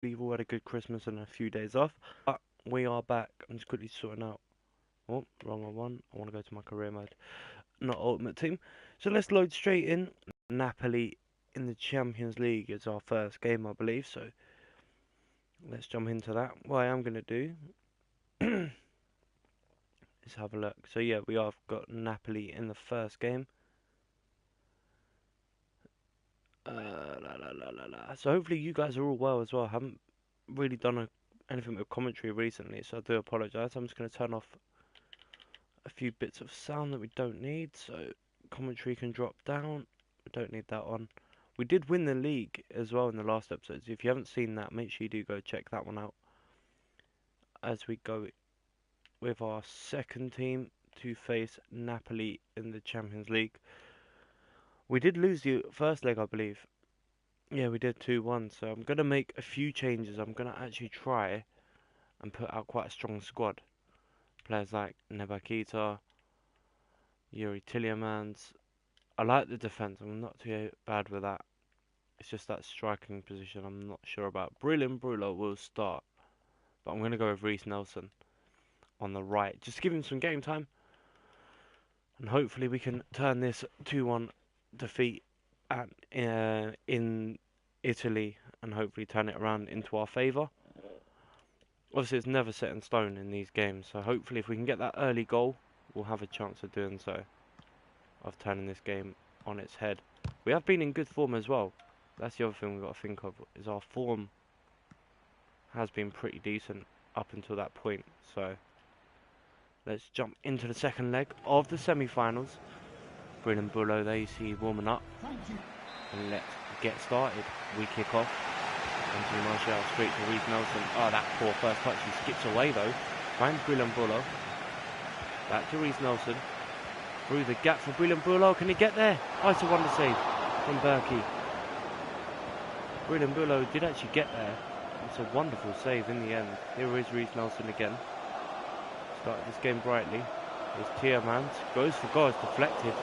We've all had a good Christmas and a few days off. But we are back. I'm just quickly sorting out. Oh, wrong one. I want to go to my career mode, not Ultimate Team. So let's load straight in. Napoli in the Champions League is our first game, I believe. So let's jump into that. What I am going to do is have a look. So yeah, we have got Napoli in the first game. So hopefully you guys are all well as well. I haven't really done anything with commentary recently, so I do apologise. I'm just going to turn off a few bits of sound that we don't need, so commentary can drop down. We don't need that on. We did win the league as well in the last episode, so if you haven't seen that, make sure you do go check that one out as we go with our second team to face Napoli in the Champions League. We did lose the first leg, I believe. Yeah, we did 2-1, so I'm going to make a few changes. I'm going to actually try and put out quite a strong squad. Players like Nebakita, Yuri Tillemans. I like the defence, I'm not too bad with that. It's just that striking position I'm not sure about. Brillo will start, but I'm going to go with Reiss Nelson on the right. Just give him some game time, and hopefully we can turn this 2-1 defeat in Italy and hopefully turn it around into our favour. Obviously, it's never set in stone in these games, so hopefully if we can get that early goal, we'll have a chance of doing so, of turning this game on its head. We have been in good form as well. That's the other thing we've got to think of, is our form has been pretty decent up until that point. So let's jump into the second leg of the semi-finals. Brilliant Bullo there, you see warming up. And let's get started. We kick off. Anthony Martial straight to Reiss Nelson. Oh, that poor first touch. He skips away though. Finds Brilliant Bullo. Back to Reiss Nelson. Through the gap for Brilliant Bullo. Can he get there? Oh, it's a wonder save from Berkey. Brilliant Bullo did actually get there. It's a wonderful save in the end. Here is Reiss Nelson again. Started this game brightly. Here's Tillemans. Goes for goal. It's deflected.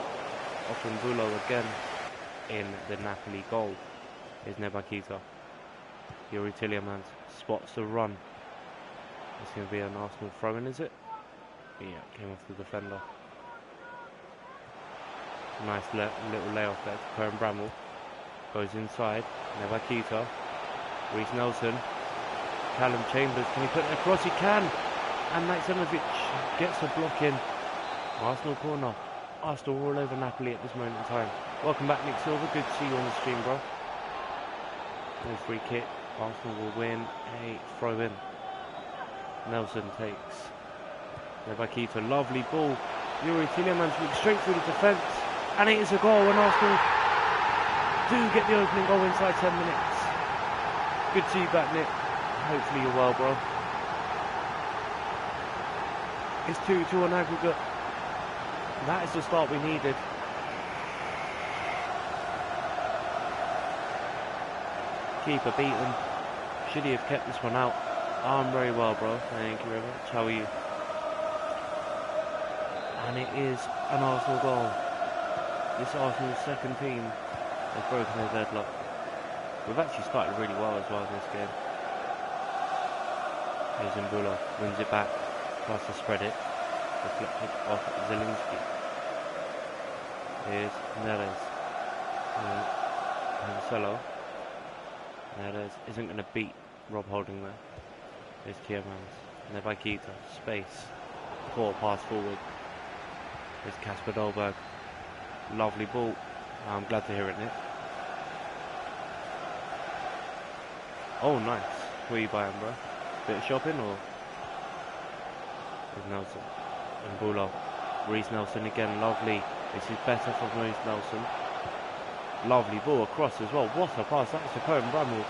Off from Bullo again in the Napoli goal. Here's Nebakita. Yuri Tillemans spots the run. It's going to be an Arsenal throw-in, is it? Yeah, came off the defender. Nice little layoff there to Karen Bramall. Goes inside. Nebakita. Reiss Nelson. Callum Chambers. Can he put it across? He can! And Maximovic gets a block in. Arsenal corner. Arsenal all over Napoli at this moment in time. Welcome back, Nick Silver. Good to see you on the stream, bro. No free kick. Arsenal will win a throw-in. Nelson takes. Nebakita, lovely ball. Yuri Tillemans looks straight through the defence. And it is a goal, and Arsenal do get the opening goal inside 10 minutes. Good to see you back, Nick. Hopefully you're well, bro. It's 2-2 on aggregate. That is the start we needed. Keeper beaten. Should he have kept this one out? I'm very well, bro. Thank you very much. How are you? And it is an Arsenal goal. This Arsenal's second team has broken their deadlock. We've actually started really well as well in this game. Here's Mbula, wins it back, tries to spread it, deflected off Zielinski. Here's Neres. Marcelo. Neres isn't going to beat Rob Holding there. Here's Tillemans. Nebakita, space. Poor pass forward. Here's Kasper Dolberg. Lovely ball. I'm glad to hear it, Nick. Oh, nice. Where are you buying, bro? Bit of shopping or? With Nelson. And Bullo. Reiss Nelson again, lovely. This is better from Reiss Nelson. Lovely ball across as well. What a pass. That's to Karen Bramall.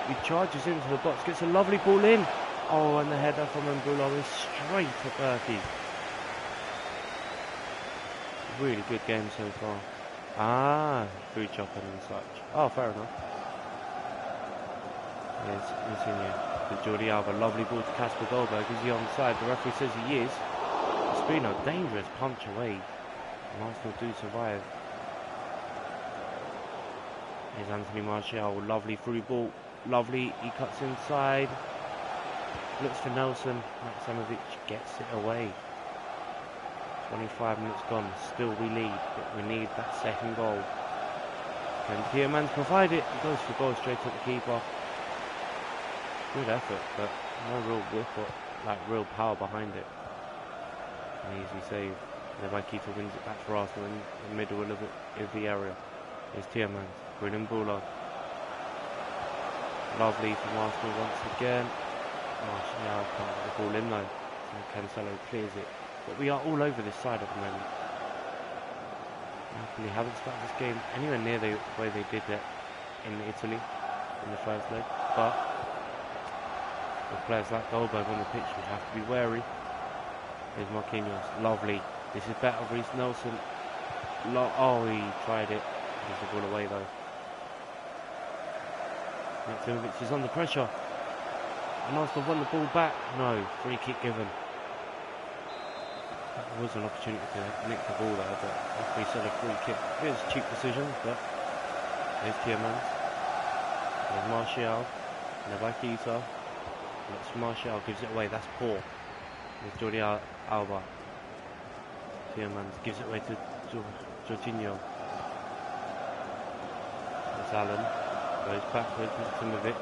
He charges into the box, gets a lovely ball in. Oh, and the header from Mbula is straight to Berkey. Really good game so far. Ah, food chopping and such. Oh, fair enough. Here's Insigne to Jordi Alba. Lovely ball to Kasper Dolberg. Is he onside? The referee says he is. Espino, dangerous punch away. And Arsenal do survive. Here's Anthony Martial. Lovely through ball. Lovely, he cuts inside. Looks for Nelson. Maximovic gets it away. 25 minutes gone. Still we lead, but we need that second goal. Can Tielemans provide it? He goes for goal straight at the keeper. Good effort, but no real whip or like real power behind it. An easy save. Nebakita wins it back for Arsenal in the middle of the area. Here's Tielemans. Brilliant baller. Lovely from Arsenal once again. Martial can't get the ball in though. So Cancelo clears it. But we are all over this side at the moment. Napoli haven't started this game anywhere near the way they did it in Italy in the first leg. But with players like Goldberg on the pitch, we have to be wary. Here's Marquinhos. Lovely. This is better. Reece Nelson. Oh, he tried it. Gives the ball away though. Maximovic is under pressure. And Arsenal won the ball back. No, free kick given. There was an opportunity to nick the ball there, but referee said a free kick. It was a cheap decision, but there's Tielemans. There's Martial. Nebakita. Martial gives it away. That's poor. There's Jordi Alba. Tielemans gives it away to Jorginho. There's Allen. Goes backwards. Maximovic.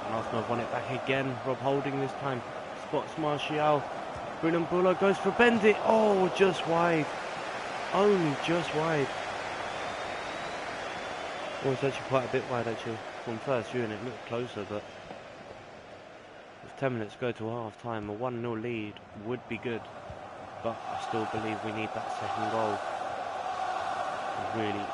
And Arsenal have won it back again. Rob Holding this time. Spots Martial. Bruno Bulo goes for Bendit. Oh, just wide. Only just wide. Well, it's actually quite a bit wide actually. From first view and it looked closer, but with 10 minutes to go to half time, a 1-0 lead would be good. But I still believe we need that second goal to really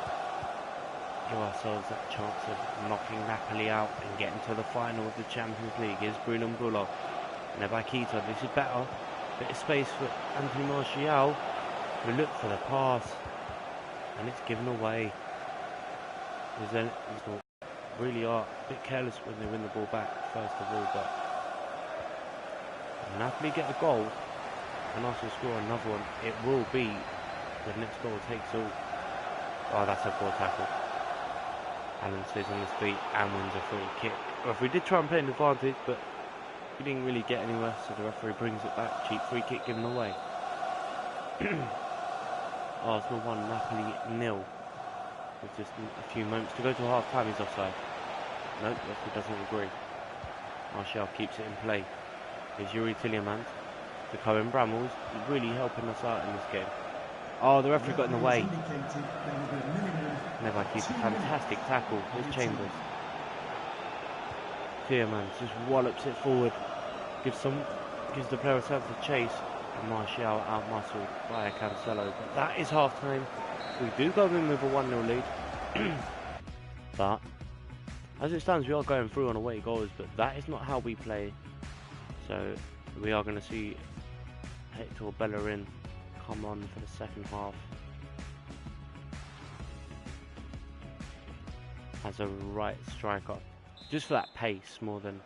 give ourselves that chance of knocking Napoli out and getting to the final of the Champions League. Here's Bruno Bulo. Nebakita, this is better. Bit of space for Anthony Martial. We look for the pass and it's given away. Arsenal really are a bit careless when they win the ball back, first of all, but when Napoli get a goal and Arsenal score another one, it will be the next goal takes all. Oh, that's a poor tackle. Allen stays on his feet and wins a free kick. Well, if we did try and play an advantage, but we didn't really get anywhere, so the referee brings it back. Cheap free kick given away. Arsenal 1, Napoli 0. With just a few moments to go to half time. He's offside. Nope, the referee doesn't agree. Martial keeps it in play. Here's Yuri Tielemans. The Cohen Bramwell's really helping us out in this game. Oh, the referee got in the way. Never keeps a fantastic tackle. Here's Chambers. Tielemans just wallops it forward. Gives the player a chance to chase. And Martial out-muscled by Cancelo. But that is half time. We do go in with a 1-0 lead. But as it stands, we are going through on away goals, but that is not how we play. So we are going to see Hector Bellerin come on for the second half as a right striker, just for that pace more than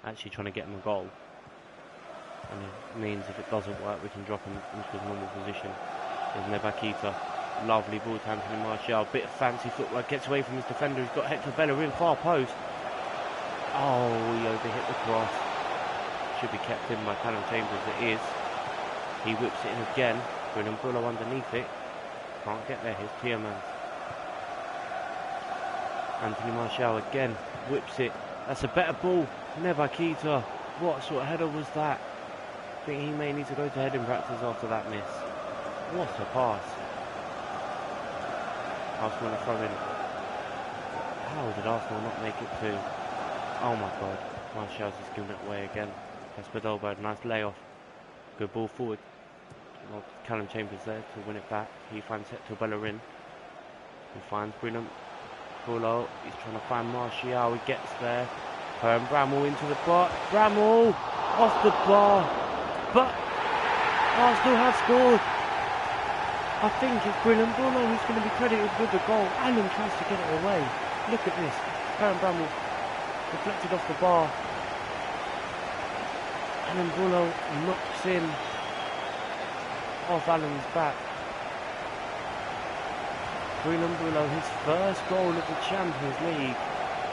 actually trying to get him a goal. And it means if it doesn't work, we can drop him into his normal position. There's Nebakita. Lovely ball to Anthony Martial. Bit of fancy footwork. Gets away from his defender. He's got Hector Bellerin far post. Oh, he overhit the cross. Should be kept in by Callum Chambers. It is. He whips it in again. Bruno Bulo underneath it. Can't get there. Here's Tielemans. Anthony Martial again. Whips it. That's a better ball. Nebakita. What sort of header was that? I think he may need to go to heading practice after that miss. What a pass. Arsenal are throwing. How did Arsenal not make it to? Oh my god. Martial's just giving it away again. Kasper Dolberg, nice layoff. Good ball forward. Well, Callum Chambers there to win it back. He finds Hector Bellerin. He finds Bruno Bulo. He's trying to find Martial. He gets there. And Bramwell into the bar. Bramwell off the bar. But Arsenal have scored. I think it's Bruno Bulo who's going to be credited with the goal. Allen tries to get it away. Look at this. Karen Bramwell deflected off the bar. Allen Bulo knocks in off Allen's back. Bruno Bulo, his first goal of the Champions League.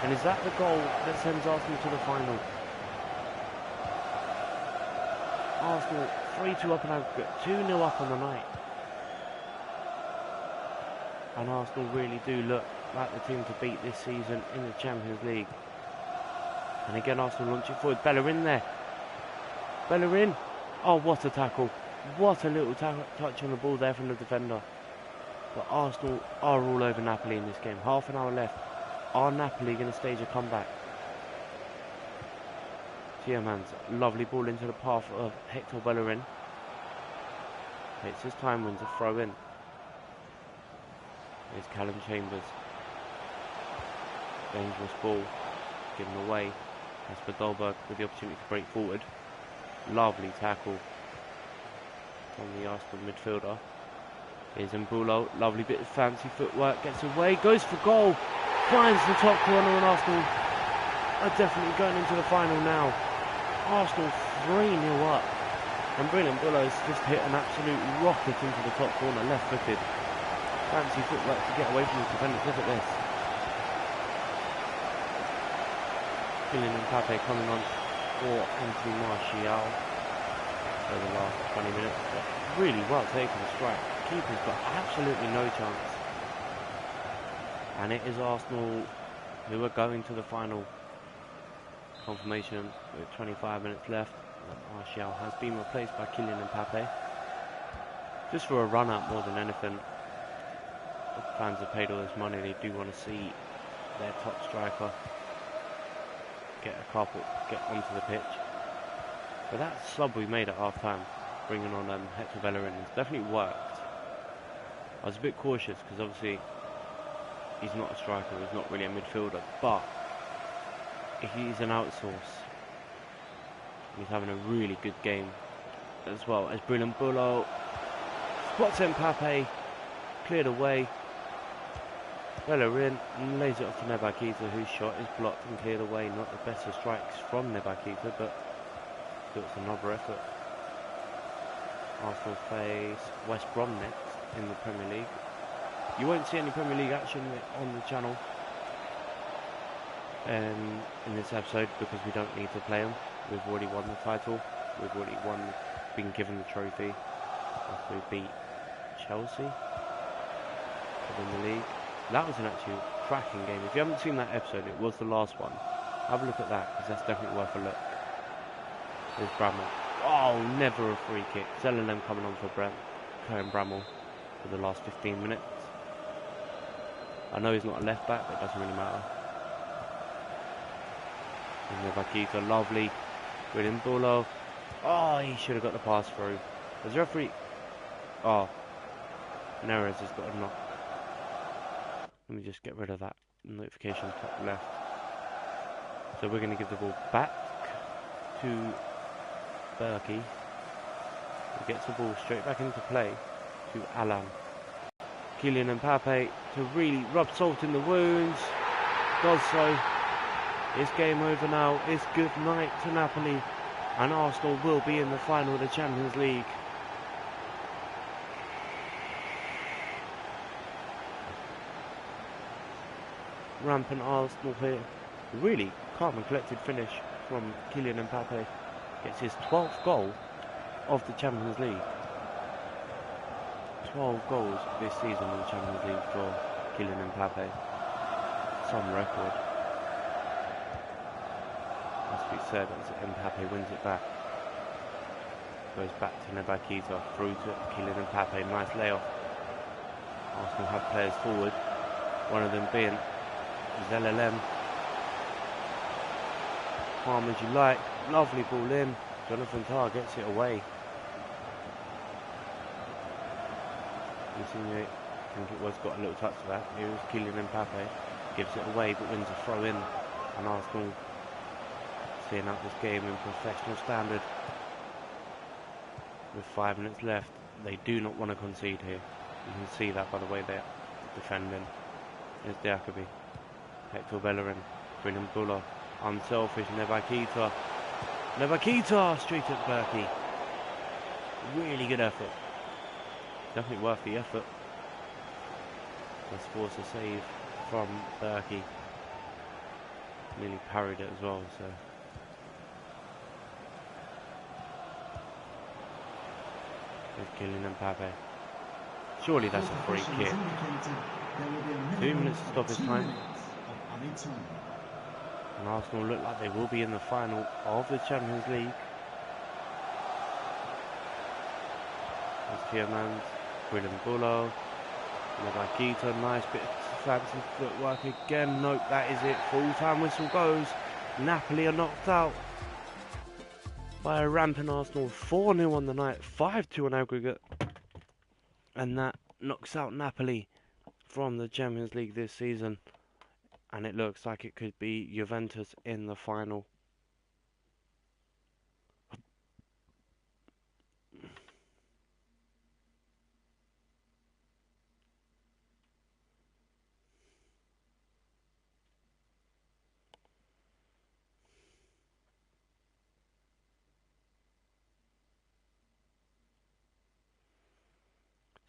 And is that the goal that sends Arsenal to the final? Arsenal 3-2 up in aggregate, 2-0 up on the night. And Arsenal really do look like the team to beat this season in the Champions League. And again, Arsenal launching forward. Bellerin there. Bellerin. Oh, what a tackle. What a little touch on the ball there from the defender. But Arsenal are all over Napoli in this game. Half an hour left. Are Napoli going to stage a comeback? Tielemans, lovely ball into the path of Hector Bellerin. It's his time when to throw in. Here's Callum Chambers. Dangerous ball. Given away. Kasper Dolberg with the opportunity to break forward. Lovely tackle from the Arsenal midfielder. Here's Mbulo. Lovely bit of fancy footwork. Gets away. Goes for goal. Finds the top corner, and Arsenal are definitely going into the final now. Arsenal 3-0 up. And Brilian Mbulo's just hit an absolute rocket into the top corner, left-footed. Fancy footwork to get away from his defenders. Look at this. Kylian Mbappe coming on for Anthony Martial for the last 20 minutes. But really well taken strike. Keeper's got absolutely no chance. And it is Arsenal who are going to the final. Confirmation with 25 minutes left. Martial has been replaced by Kylian Mbappe. Just for a run out more than anything. The fans have paid all this money, they do want to see their top striker get onto the pitch. But that sub we made at half time, bringing on Hector Bellerin, has definitely worked. I was a bit cautious because obviously he's not a striker, he's not really a midfielder, but he's an outsource. He's having a really good game as well as Brilian Mbulo. Spots Mbappe, cleared away. Bellerin lays it off to Nebakita, whose shot is blocked and cleared away. Not the best of strikes from Nebakita, but still it's another effort. Arsenal face West Brom next in the Premier League. You won't see any Premier League action on the channel in this episode because we don't need to play them. We've already won the title. We've already been given the trophy after we beat Chelsea in the league. That was an actually cracking game. If you haven't seen that episode, it was the last one. Have a look at that because that's definitely worth a look. There's Bramall. Oh, never a free kick. Zellerlem coming on for Karen Bramall for the last 15 minutes. I know he's not a left back, but it doesn't really matter. Nebakita, lovely. Brilian Mbulo. Oh, he should have got the pass through. Was the referee? Oh, Neres has got a knock. Let me just get rid of that notification top left. So we're going to give the ball back to Berkey. He gets the ball straight back into play to Alan. Kylian Mbappe to really rub salt in the wounds. Does so. It's game over now. It's good night to Napoli. And Arsenal will be in the final of the Champions League. Rampant Arsenal here. Really calm and collected finish from Kylian Mbappe. Gets his 12th goal of the Champions League. 12 goals this season in the Champions League for Kylian Mbappe. Some record. Must be said as Mbappe wins it back. Goes back to Nebakita, through to Kylian Mbappe. Nice layoff. Arsenal have players forward. One of them being Zellerlem. Calm as you like. Lovely ball in. Jonathan Tah gets it away. Insigne, I think it was, got a little touch of that. Here is Kylian Mbappe. Gives it away but wins a throw in. And Arsenal seeing out this game in professional standard. With 5 minutes left. They do not want to concede here. You can see that by the way they're defending. Here's Diakabi. Hector Bellerin, Brilian Mbulo, unselfish, Nebakita. Nebakita straight at Berkey. Really good effort. Definitely worth the effort. Let's force a save from Berkey. Nearly parried it as well, so. With Kylian Mbappe. Surely that's a free kick. 2 minutes to stop his time. And Arsenal look like they will be in the final of the Champions League. There's Tielemans, William Bulo, Mabakita, nice bit of fancy footwork again. Nope, that is it. Full-time whistle goes. Napoli are knocked out by a rampant Arsenal. 4-0 on the night, 5-2 on aggregate. And that knocks out Napoli from the Champions League this season. And it looks like it could be Juventus in the final.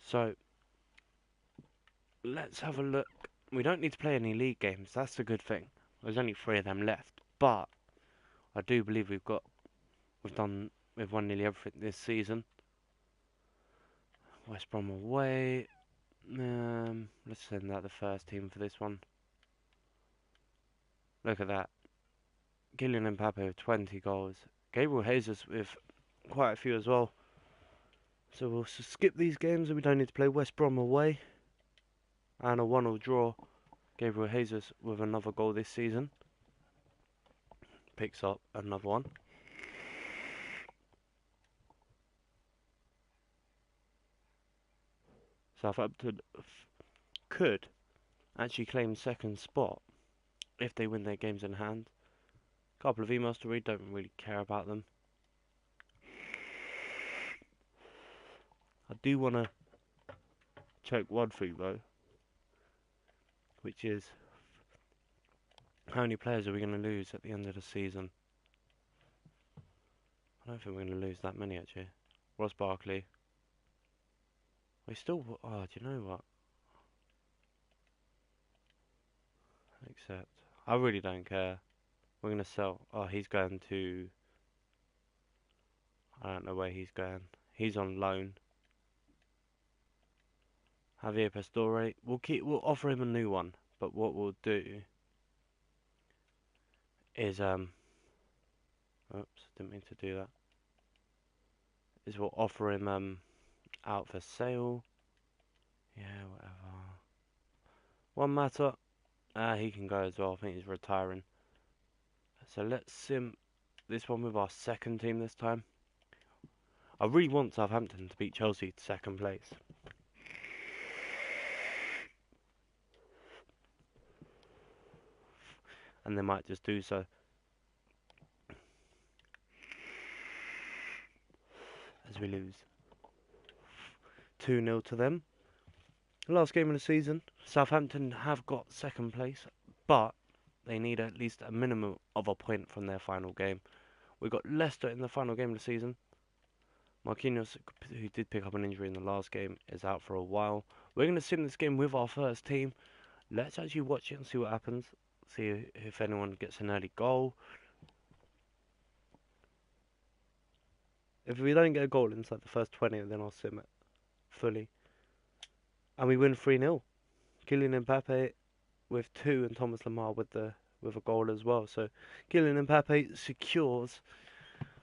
So, let's have a look. We don't need to play any league games. That's the good thing. There's only 3 of them left. But I do believe we've won nearly everything this season. West Brom away. Let's send out the first team for this one. Look at that. Kylian Mbappe with 20 goals. Gabriel Jesus with quite a few as well. So we'll skip these games and we don't need to play West Brom away. And a 1-1 draw. Gabriel Jesus with another goal this season. Picks up another one. Southampton could actually claim second spot if they win their games in hand. Couple of emails to read, don't really care about them. I do want to check one thing though, which is how many players are we going to lose at the end of the season? I don't think we're going to lose that many actually. Ross Barkley. We still, oh, do you know what? Except, I really don't care. We're going to sell, oh, he's going to, I don't know where he's going. He's on loan. Javier Pastore. We'll offer him a new one, but what we'll do is oops, didn't mean to do that. Is we'll offer him out for sale. Yeah, whatever. One matter. He can go as well. I think he's retiring. So let's sim this one with our second team this time. I really want Southampton to beat Chelsea to second place. And they might just do so. As we lose 2-0 to them. Last game of the season. Southampton have got second place, but they need at least a minimum of a point from their final game. We've got Leicester in the final game of the season. Marquinhos, who did pick up an injury in the last game, is out for a while. We're going to sim this game with our first team. Let's actually watch it and see what happens. See if anyone gets an early goal. If we don't get a goal inside the first 20, then I'll sim it fully. And we win 3-0. Kylian Mbappe with 2 and Thomas Lemar with a goal as well. So Kylian Mbappe secures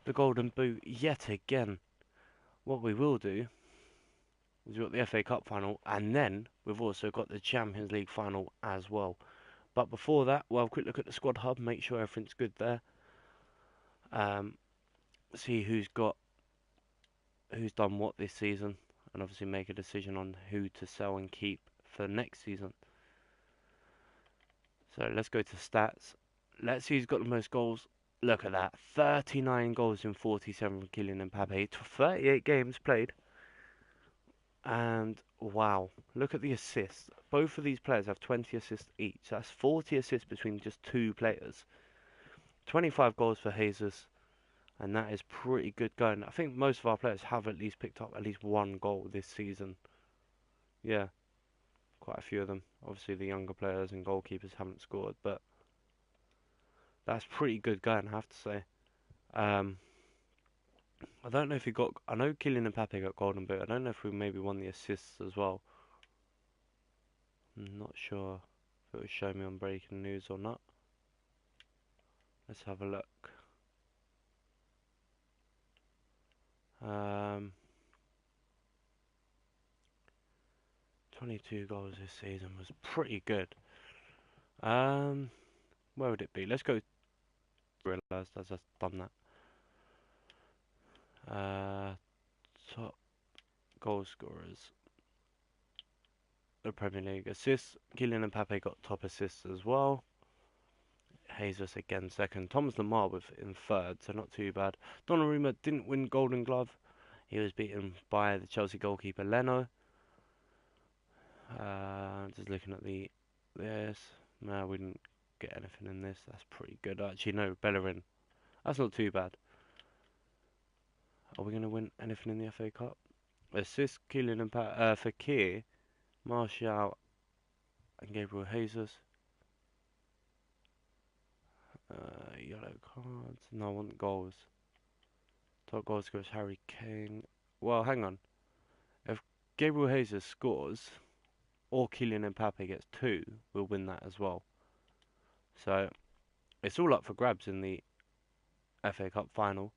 the golden boot yet again. What we will do is we've got the FA Cup final, and then we've also got the Champions League final as well. But before that, well, quick look at the squad hub, make sure everything's good there. See who's done what this season, and obviously make a decision on who to sell and keep for next season. So let's go to stats. Let's see who's got the most goals. Look at that, 39 goals in 47 from Kylian Mbappe, 38 games played. And wow, look at the assists. Both of these players have 20 assists each. That's 40 assists between just 2 players. 25 goals for Jesus, and that is pretty good going. I think most of our players have at least picked up at least 1 goal this season. Yeah, quite a few of them. Obviously the younger players and goalkeepers haven't scored, but That's pretty good going, I have to say. Um, I don't know if he got. I know Kylian Mbappe got golden boot. I don't know if we maybe won the assists as well. I'm not sure if it will show me on breaking news or not. Let's have a look. 22 goals this season was pretty good. Where would it be? Let's go. Realised as I've done that. Top goal scorers. The Premier League assists. Kylian Mbappe got top assists as well. Jesus again second. Thomas Lemar in third, so not too bad. Donnarumma didn't win Golden Glove. He was beaten by the Chelsea goalkeeper Leno. Just looking at this. No, we didn't get anything in this. That's pretty good. Actually, no, Bellerin. That's not too bad. Are we going to win anything in the FA Cup? Assist Kylian Mbappe, Fekir, Martial, and Gabriel Jesus. Yellow cards. No, I want goals. Top goal scorers Harry Kane. Well, hang on. If Gabriel Jesus scores, or Kylian Mbappe gets 2, we'll win that as well. So, it's all up for grabs in the FA Cup final.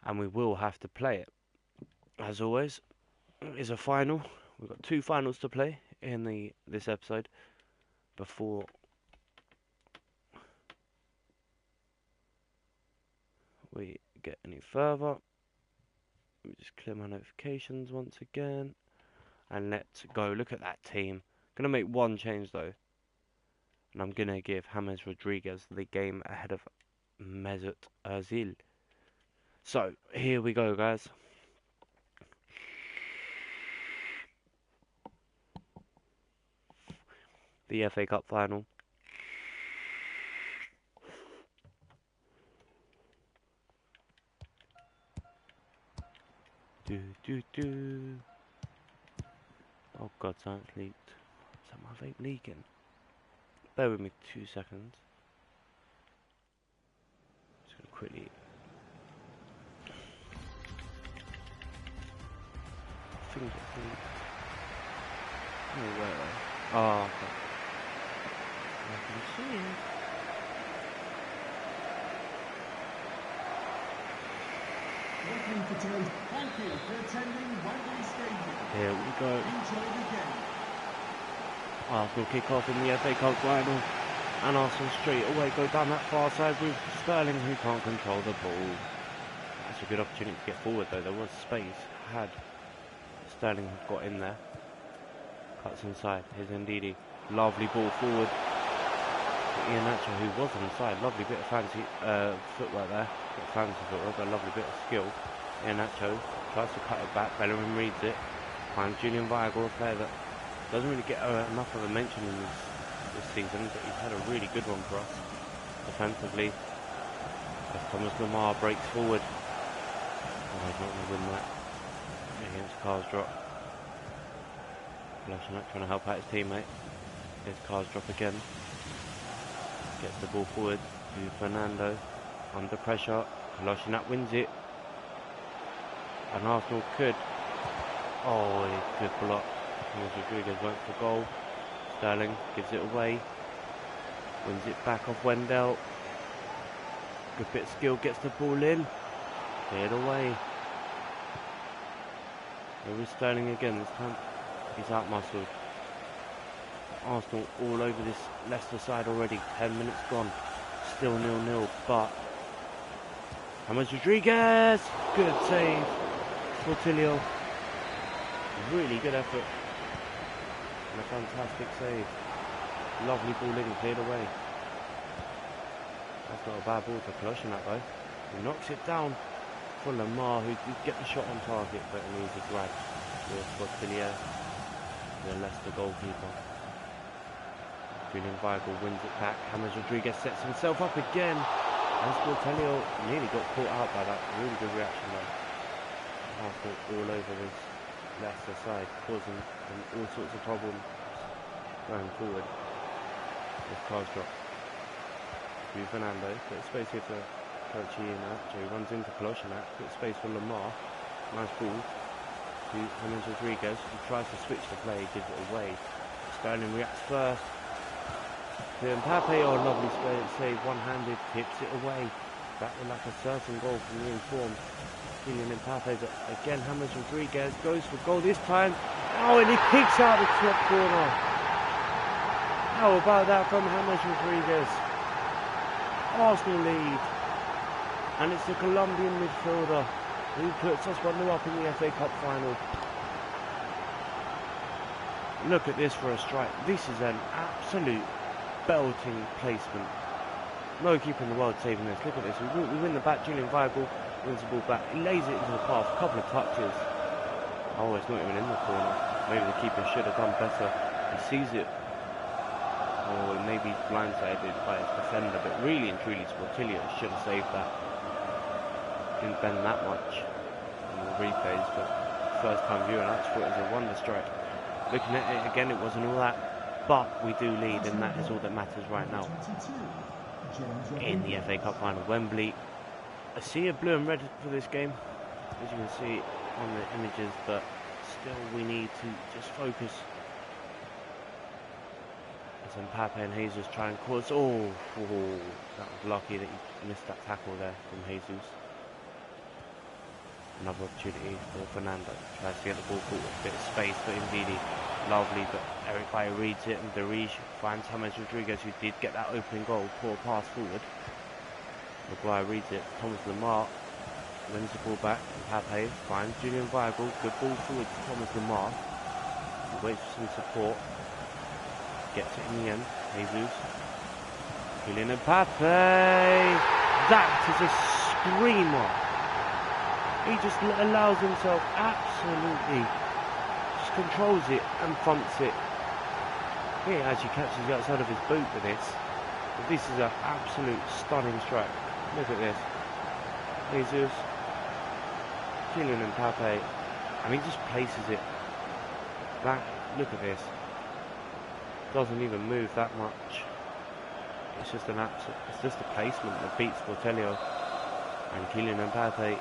And we will have to play it. As always, it's a final. We've got 2 finals to play in this episode before we get any further. Let me just clear my notifications once again. And let's go. Look at that team. Gonna make one change though. And I'm gonna give James Rodriguez the game ahead of Mesut Ozil. So, here we go, guys. The FA Cup final. Oh god, something's leaked. Is that my vape leaking? Bear with me 2 seconds. Just gonna quickly. I think it's leaked. Oh, where? Oh, okay. I can see it. Thank you for attending Wembley Stadium. Here we go. Enjoy the game. Arsenal kick off in the FA Cup final, and Arsenal straight away go down that far side with Sterling, who can't control the ball. That's a good opportunity to get forward though. There was space. Had Sterling got in there, cuts inside. Here's Ndidi. Lovely ball forward. Iheanacho, who was inside. Lovely bit of fancy footwork there. Not fancy footwork, but a lovely bit of skill. Iheanacho tries to cut it back. Bellerin reads it. Finds Julian Weigl, a player that doesn't really get enough of a mention in this season, but he's had a really good one for us defensively. As Thomas Lemar breaks forward. Oh, he's not going to win that against Karsdorp. Kolasinac trying to help out his teammate. Here's Karsdorp again. Gets the ball forward to Fernando. Under pressure. Kolasinac wins it. And Arsenal could. Oh, a good block. Rodriguez went for goal. Sterling gives it away. Wins it back off Wendell. Good bit of skill, gets the ball in. Cleared away. There is Sterling again. This time he's outmuscled. Arsenal all over this Leicester side already. 10 minutes gone. Still 0-0, but James Rodriguez! Good save. Portillo. Really good effort. And a fantastic save. Lovely ball in, cleared away. That's not a bad ball to Kolasinac though. He knocks it down for Lemar, who did get the shot on target, but it needs a grab with Portillo, the Leicester goalkeeper. Julian Weigl wins it back. James Rodriguez sets himself up again. And Portillo nearly got caught out by that. Really good reaction there. Arsenal all over this Leicester side, causing them all sorts of problems going forward. With Karsdorp. to Fernando. Got space here for Caraccino. He runs into Kolasinac. Got space for Lamar. Nice ball to James Rodriguez. He tries to switch the play, gives it away. Sterling reacts first. To Mbappe, oh, lovely save, one-handed, tips it away. That was like a certain goal from the informed Kylian Mbappe, but again James Rodriguez goes for goal this time. Oh, and he kicks out the top corner. How about that from James Rodriguez? Arsenal lead. And it's the Colombian midfielder who puts us 1-0 up in the FA Cup final. Look at this for a strike. This is an absolute belting placement. No keeper in the world saving this. Look at this. We win the back. Julian Weigl wins the ball back. He lays it into the path. A couple of touches. Oh, it's not even in the corner. Maybe the keeper should have done better. He sees it. Or maybe blindsided by his defender. But really and truly, Sportillo should have saved that. Didn't bend that much in the replays, but first time viewing, I just thought it was a wonder strike. Looking at it again, it wasn't all that, but we do lead, and that is all that matters right now. In the FA Cup final, Wembley. A sea of blue and red for this game, as you can see on the images, but still we need to just focus. As Mbappe and Jesus try and cause. Oh, that was lucky that he missed that tackle there from Jesus. Another opportunity for Fernando. Tries to get the ball forward, a bit of space for Ndidi. Lovely, but Eric Bailly reads it, and Darige finds James Rodriguez, who did get that opening goal. Poor pass forward. Maguire reads it. Thomas Lemar wins the ball back. Mbappe finds Julian Weigl. Good ball forward to Thomas Lemar. He waits for some support. Gets it in the end. Jesus. Kylian Mbappe. That is a screamer. He just allows himself absolutely, just controls it and thumps it. He actually catches the outside of his boot with this. But this is an absolute stunning strike. Look at this. Jesus, Kylian Mbappe, and he just places it. That, look at this. Doesn't even move that much. It's just an absolute, it's just a placement that beats Sportello. And Kylian Mbappe,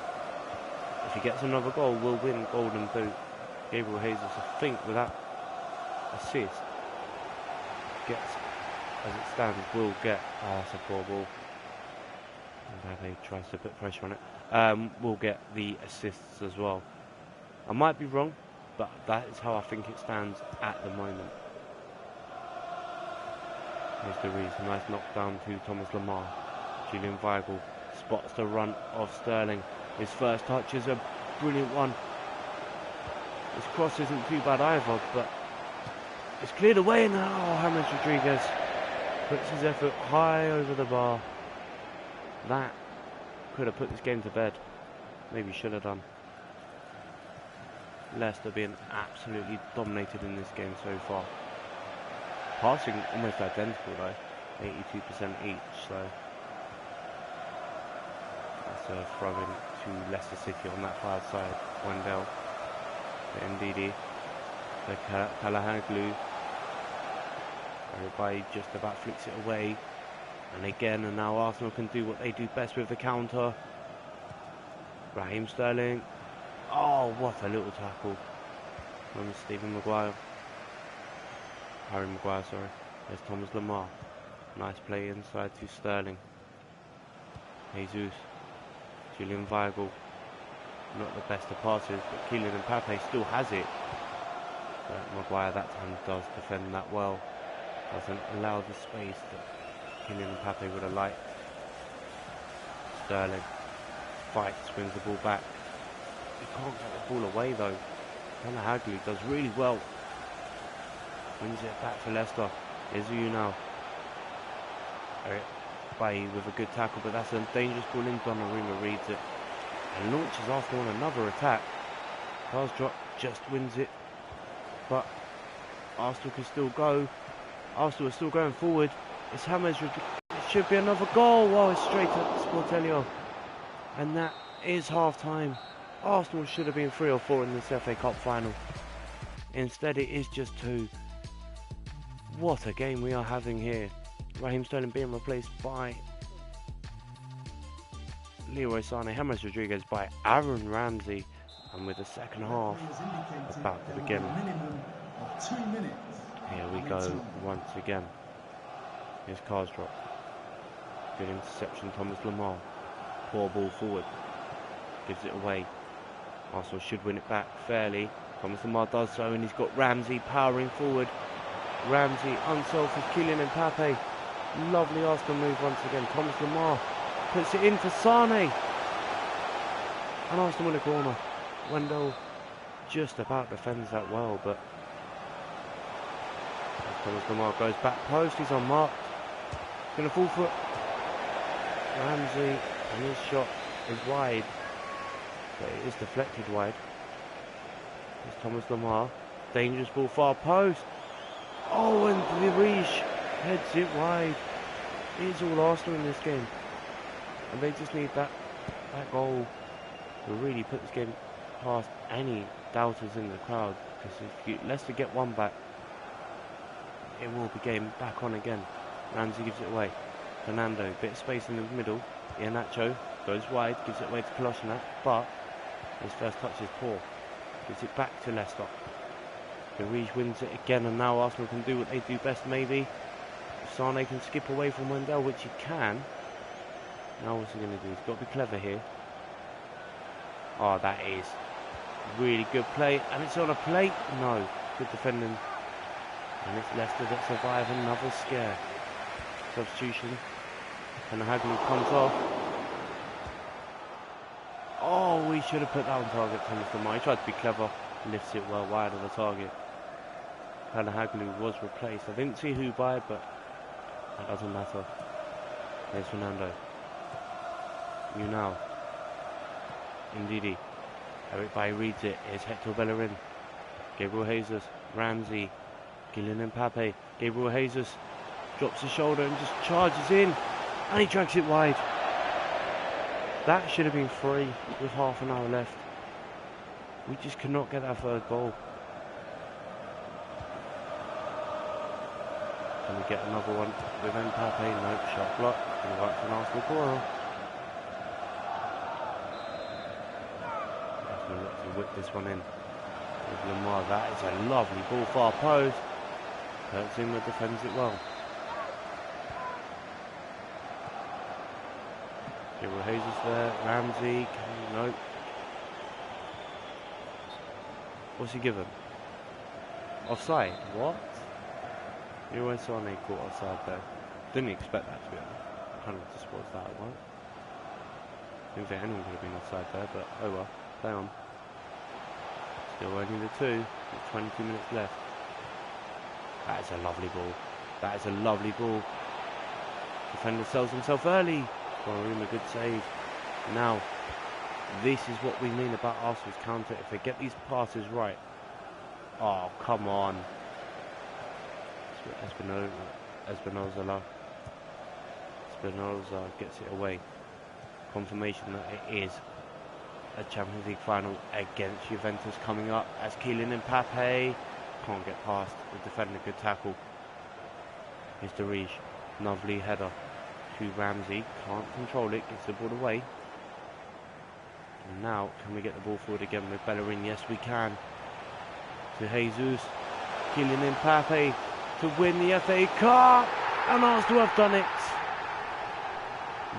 if he gets another goal, will win Golden Boot. Gabriel Jesus, I think, with that assist, gets, as it stands, will get. Oh, it's a poor ball. Mbappe tries to put pressure on it. Will get the assists as well. I might be wrong, but that is how I think it stands at the moment. Here's the reason. Nice knockdown to Thomas Lemar. Julian Weigl spots the run of Sterling. His first touch is a brilliant one. His cross isn't too bad either, but it's cleared away now. James Rodriguez puts his effort high over the bar. That could have put this game to bed. Maybe should have done. Leicester being absolutely dominated in this game so far. Passing almost identical though, 82% each, so that's a throw in to Leicester City on that far side. Wendell, the Ndidi, the Calahaglu. Everybody just about flicks it away. And again, and now Arsenal can do what they do best with the counter. Raheem Sterling. Oh, what a little tackle from Stephen Maguire. Harry Maguire, sorry. There's Thomas Lemar. Nice play inside to Sterling. Jesus. Julian Weigl. Not the best of passes, but Kylian Mbappe still has it. But Maguire that time does defend that well. Doesn't allow the space that Kylian Mbappe would have liked. Sterling fights, wins the ball back. He can't get the ball away though. Calahaglu does really well. Wins it back for Leicester. Izu now. Eric Bailly with a good tackle, but that's a dangerous ball in. Donnarumma reads it and launches Arsenal on another attack. Pass drop, just wins it, but Arsenal can still go. Arsenal are still going forward. It's James Rodriguez. It should be another goal. Wow, it's straight at Sportello, and that is half time. Arsenal should have been 3 or 4 in this FA Cup final. Instead, it is just 2. What a game we are having here. Raheem Sterling being replaced by Leroy Sané, James Rodriguez by Aaron Ramsey. And with the second half about to begin. Here we go once again. Here's Karsdorp. Good interception, Thomas Lemar. Poor ball forward. Gives it away. Arsenal should win it back fairly. Thomas Lemar does so, and he's got Ramsey powering forward. Ramsey, unselfish, Kylian Mbappe. Lovely Arsenal move once again. Thomas Lemar puts it in for Sané. And Arsenal win a corner. Wendell just about defends that well, but as Thomas Lemar goes back post, he's unmarked. He's going to fall for it. Ramsey, and his shot is wide, but it is deflected wide. It's Thomas Lemar. Dangerous ball, far post. Oh, and Lirish heads it wide. It is all Arsenal in this game, and they just need that goal to really put this game past any doubters in the crowd, because if Leicester get one back, it will be game back on again. Ramsey gives it away. Fernando, bit of space in the middle. Iheanacho goes wide, gives it away to Kolasinac, but his first touch is poor. Gives it back to Leicester. Garige wins it again, and now Arsenal can do what they do best, maybe. If Sané can skip away from Wendell, which he can. Now what's he going to do? He's got to be clever here. Oh, that is really good play, and it's on a plate. No, good defending, and it's Leicester that survive another scare. Substitution, and Haglu comes off. Oh, we should have put that on target. Thomas Lemar, he tried to be clever, lifts it well wide of the target. And Haglu was replaced. I didn't see who by, but that doesn't matter. There's Fernando. Now. Ndidi. Eric Bailly reads it. Here's Hector Bellerin. Gabriel Jesus. Ramsey. Kylian Mbappe. Gabriel Jesus drops his shoulder and just charges in. And he drags it wide. That should have been free with half an hour left. We just could not get that third goal. Can we get another one with Mbappe? Nope, shot block. And right for an Arsenal corner. Arsenal got to whip this one in. With Lemar, that is a lovely ball, far post. Kurt Zouma defends it well. Gabriel Jesus there, Ramsey, no. What's he given? Offside? What? Leroy Sané caught offside there. Didn't expect that to be honest. Kind of just was that, right? Didn't think anyone could have been offside there, but oh well, play on. Still only the two, with 22 minutes left. That is a lovely ball. That is a lovely ball. Defender sells himself early. Donnarumma, good save. Now, this is what we mean about Arsenal's counter. If they get these passes right. Oh, come on. Espinoza gets it away. Confirmation that it is a Champions League final against Juventus coming up as Kylian Mbappe can't get past the defender. Good tackle. Here's Darige. Lovely header to Ramsey. Can't control it. Gets the ball away. And now, can we get the ball forward again with Bellerin? Yes, we can. To Jesus. Kylian Mbappe to win the FA Cup. And Arsenal have done it.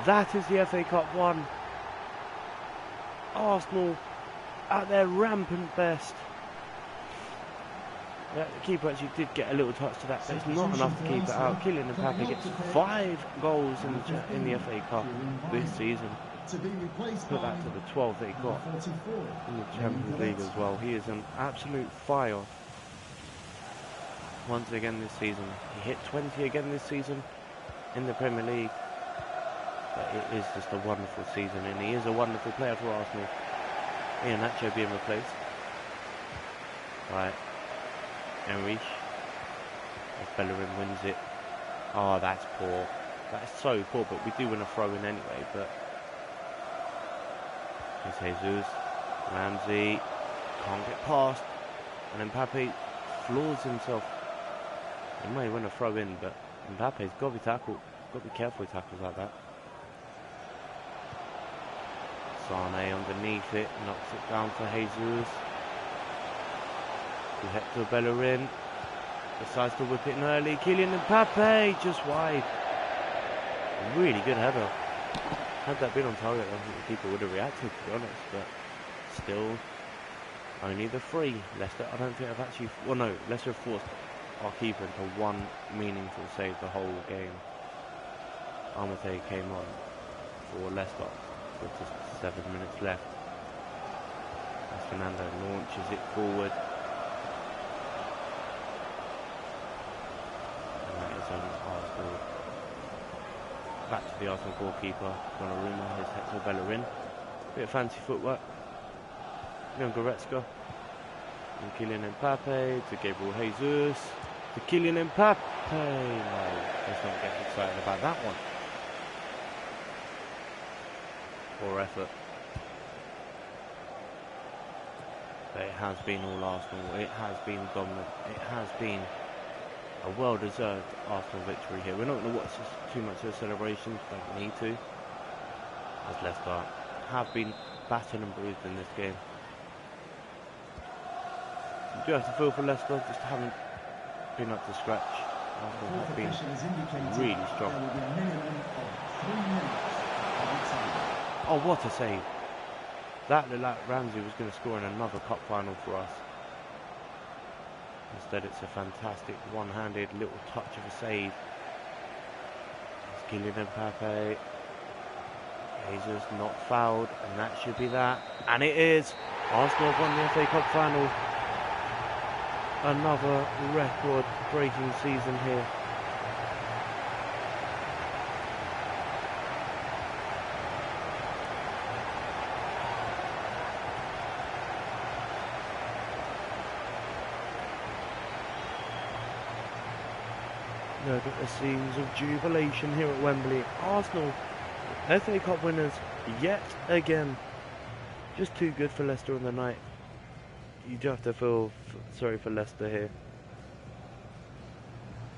That is the FA Cup won. Arsenal at their rampant best. Yeah, the keeper actually did get a little touch to that, but it's not enough to keep it out. Kylian Mbappe gets 5 goals in the FA Cup this season. Put that to the 12th that he got in the Champions League as well. He is an absolute fire once again this season. He hit 20 again this season in the Premier League. But it is just a wonderful season, and he is a wonderful player for Arsenal. Iheanacho being replaced. Right. Enrich. As Bellerin wins it. Oh, that's poor. That's so poor, but we do win a throw-in anyway, but... Here's Jesus. Ramsey. Can't get past. And Mbappe floors himself. He may win a throw-in, but Mbappe's got to be tackled. Got to be careful with tackles like that. Sane underneath it, knocks it down for Jesus. To Hector Bellerin. Decides to whip it in early. Kylian Mbappe just wide. Really good header. Had that been on target, I think the keeper would have reacted, to be honest, but still only the 3. Leicester, I don't think I've actually... Well, no, Leicester have forced our keeper into one meaningful save the whole game. Armate came on for Leicester with just 7 minutes left. As Fernando launches it forward. And that is on Arsenal. Back to the Arsenal goalkeeper, Donnarumma. Here's Hector Bellerin. Bit of fancy footwork. Leon Goretzka. And Kylian Mbappe to Gabriel Jesus. To Kylian Mbappe. No, let's not get excited about that one. Poor effort. But it has been all Arsenal. It has been dominant. It has been a well-deserved Arsenal victory here. We're not going to watch too much of the celebrations. Don't need to. As Leicester have been battered and bruised in this game. You do have to feel for Leicester. Just haven't been up to scratch. Arsenal have been really strong. Oh, what a save. That looked like Ramsey was going to score in another cup final for us. Instead, it's a fantastic one-handed little touch of a save. It's Kylian Mbappe. Jesus not fouled, and that should be that. And it is. Arsenal have won the FA Cup final. Another record-breaking season here. Look at the scenes of jubilation here at Wembley. Arsenal, FA Cup winners yet again. Just too good for Leicester on the night. You do have to feel sorry for Leicester here.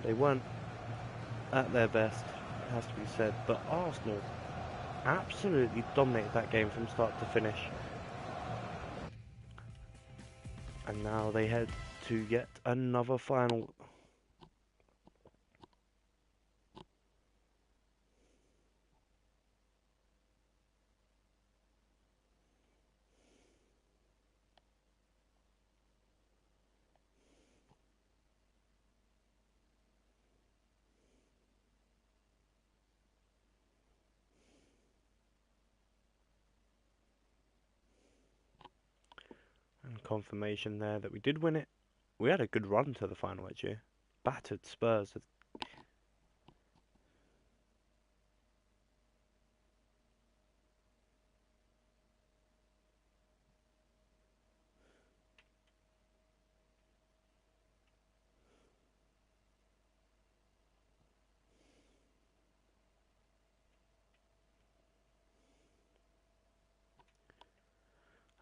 They weren't at their best, it has to be said. But Arsenal absolutely dominated that game from start to finish. And now they head to yet another final. Confirmation there that we did win it. We had a good run to the final actually. Battered Spurs.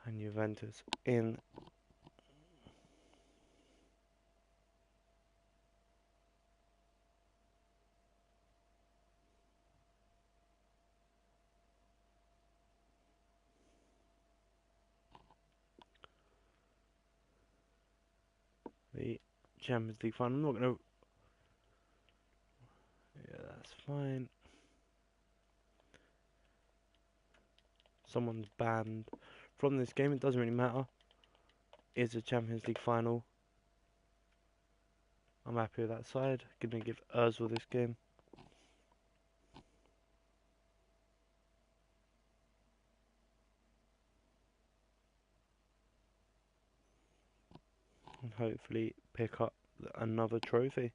And Juventus in. The Champions League final. I'm not going to... Yeah, that's fine. Someone's banned from this game. It doesn't really matter. It's a Champions League final. I'm happy with that side. Gonna give Ozil this game. And hopefully pick up another trophy.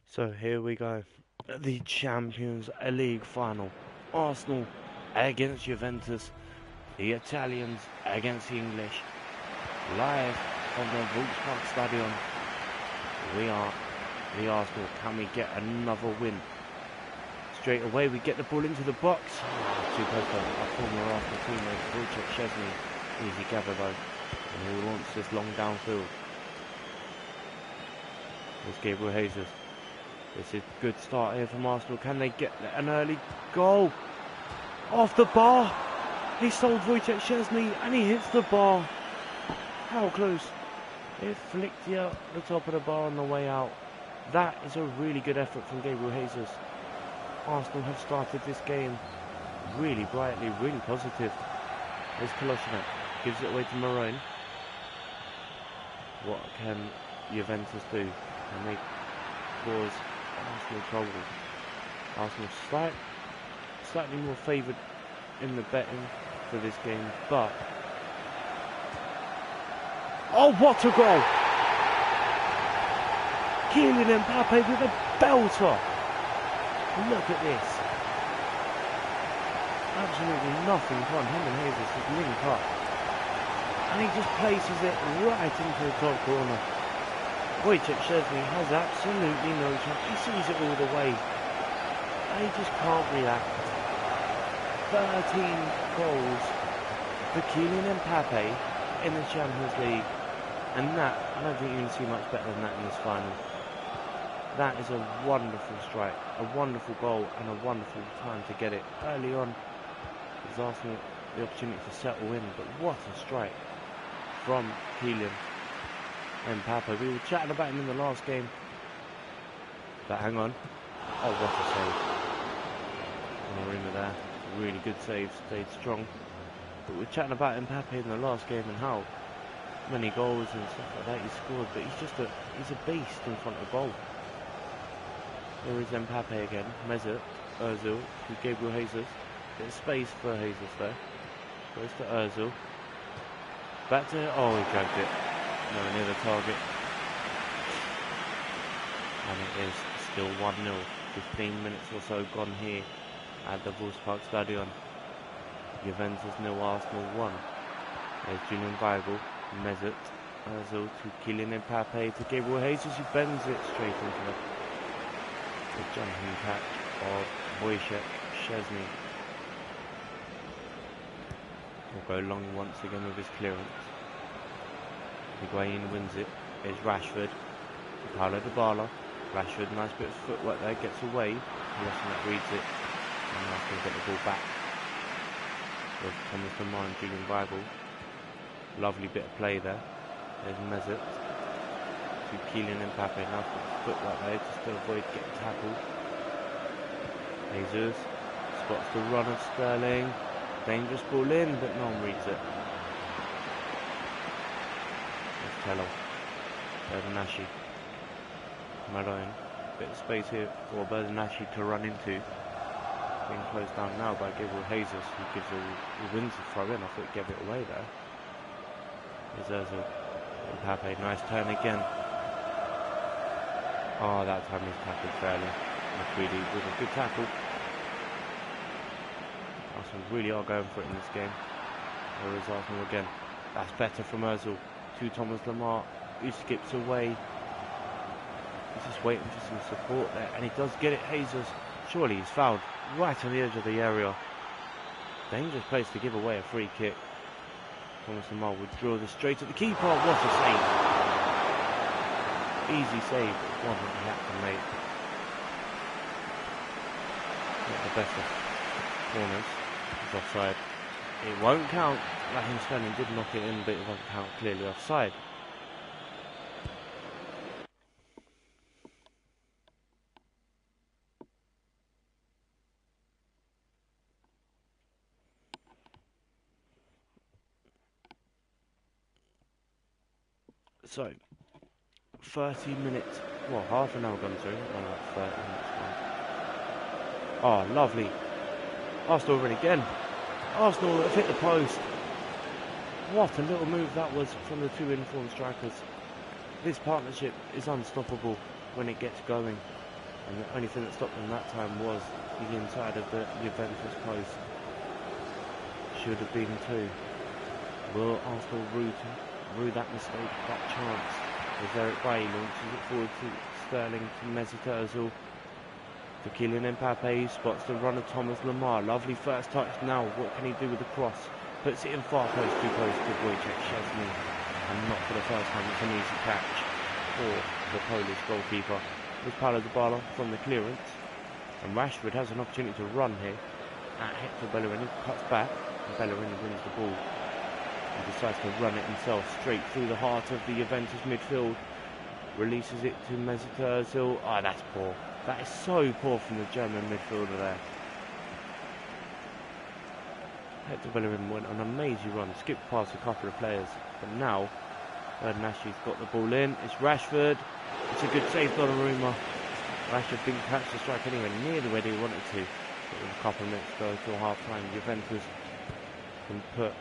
So here we go. The Champions League final. Arsenal against Juventus. The Italians against the English. Live on the Volkspark Stadion. We are the Arsenal. Can we get another win? Straight away we get the ball into the box. Too close to our former Arsenal teammate Wojciech Szczesny. Easy gather though. And he wants this long downfield. There's Gabriel Jesus. This is a good start here from Arsenal. Can they get an early goal? Off the bar. He sold Wojciech Szczesny and he hits the bar. How close. It flicked the top of the bar on the way out. That is a really good effort from Gabriel Jesus. Arsenal have started this game really brightly, really positive. There's Kolasinac. Gives it away to Marone. What can Juventus do? Can they cause Arsenal trouble? Arsenal slightly more favoured in the betting for this game, but oh, what a goal! Kylian Mbappe with a belter. Look at this. Absolutely nothing from him and Jesus just link up, and he just places it right into the top corner. Wojciech Szczesny has absolutely no chance. He sees it all the way. And he just can't react. 13 goals for Kylian Mbappe in the Champions League. And that, I don't think you can see much better than that in this final. That is a wonderful strike, a wonderful goal, and a wonderful time to get it early on. Gives Arsenal the opportunity to settle in, but what a strike from Kylian Mbappe. We were chatting about him in the last game, but hang on. Oh, what a save. Donnarumma there, really good save, stayed strong. But we were chatting about Mbappe in the last game and how many goals and stuff like that he scored, but he's a beast in front of goal. There is Mbappe again, Mesut Ozil to Gabriel Jesus. Bit of space for Jesus there. Goes to Ozil. Back to, oh, he dragged it. Nowhere near the target. And it is still 1-0. 15 minutes or so gone here at the Volkspark Stadion. Juventus 0, Arsenal 1. There's Julian Weigl, Mesut Ozil to Kylian Mbappe to Gabriel Jesus, who bends it straight into the jumping catch of Wojciech Szczesny. Will go long once again with his clearance. Higuain wins it. There's Rashford. Paulo Dybala. Rashford, nice bit of footwork there, gets away. Kolasinac reads it. And now can get the ball back. With Thomas Lemar and Julian Weigl. Lovely bit of play there. There's Mesut to Kylian Mbappe. Now got the footwork there just to avoid getting tackled. Jesus spots the run of Sterling. Dangerous ball in, but no one reads it. There's Tello. Bernaschi. Marone. Bit of space here for Bernaschi to run into. Being closed down now by Gabriel Jesus, who wins the throw in. I thought he gave it away there. There's Ozil. Mbappe, nice turn again. Oh, that time he's tackled fairly. McCready with a good tackle. Arsenal really are going for it in this game. There is Arsenal again. That's better from Ozil to Thomas Lemar, who skips away. He's just waiting for some support there, and he does get it. Jesus, surely he's fouled right on the edge of the area. Dangerous place to give away a free kick. Thomas Lemar would draw this straight at the keeper. What a save! Easy save, but one that he had to make. Not the best of corners. It's offside. It won't count. Raheem Sterling did knock it in, but it won't count. Clearly offside. So, 30 minutes, well, half an hour gone through, like 30 minutes gone. Oh, lovely. Arsenal win again. Arsenal have hit the post. What a little move that was from the two informed strikers. This partnership is unstoppable when it gets going. And the only thing that stopped them that time was the inside of the Juventus post. Should have been two. Will Arsenal through that mistake, that chance. As Eric Bailly launches it forward to Sterling, to Mesut Ozil, to Kylian Mbappe, he spots the runner Thomas Lemar. Lovely first touch now. What can he do with the cross? Puts it in far post to Wojciech Szczesny. And not for the first time, it's an easy catch for the Polish goalkeeper. It was Paulo Dybala from the clearance. And Rashford has an opportunity to run here at Hector Bellerin. He cuts back, and Bellerin wins the ball. He decides to run it himself straight through the heart of the Juventus midfield. Releases it to Mesut Ozil. Ah, that's poor. That is so poor from the German midfielder there. Hector Bellerin went on an amazing run, skipped past a couple of players, but now Nashi's got the ball in. It's Rashford. It's a good save, Donnarumma. Rashford didn't catch the strike anywhere near the way he wanted to. But with a couple of minutes to go till half time, Juventus can put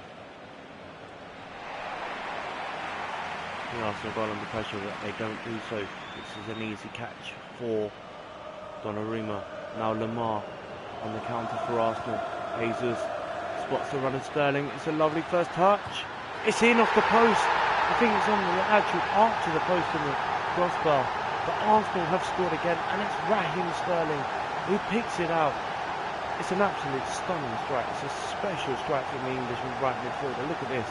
the Arsenal goal under pressure, but they don't do so. This is an easy catch for Donnarumma. Now Lemar on the counter for Arsenal. Jesus spots the runner Sterling. It's a lovely first touch. It's in off the post. I think it's on the actual arch of the post in the crossbar. But Arsenal have scored again, and it's Raheem Sterling who picks it out. It's an absolute stunning strike. It's a special strike from the Englishman right midfielder. Look at this.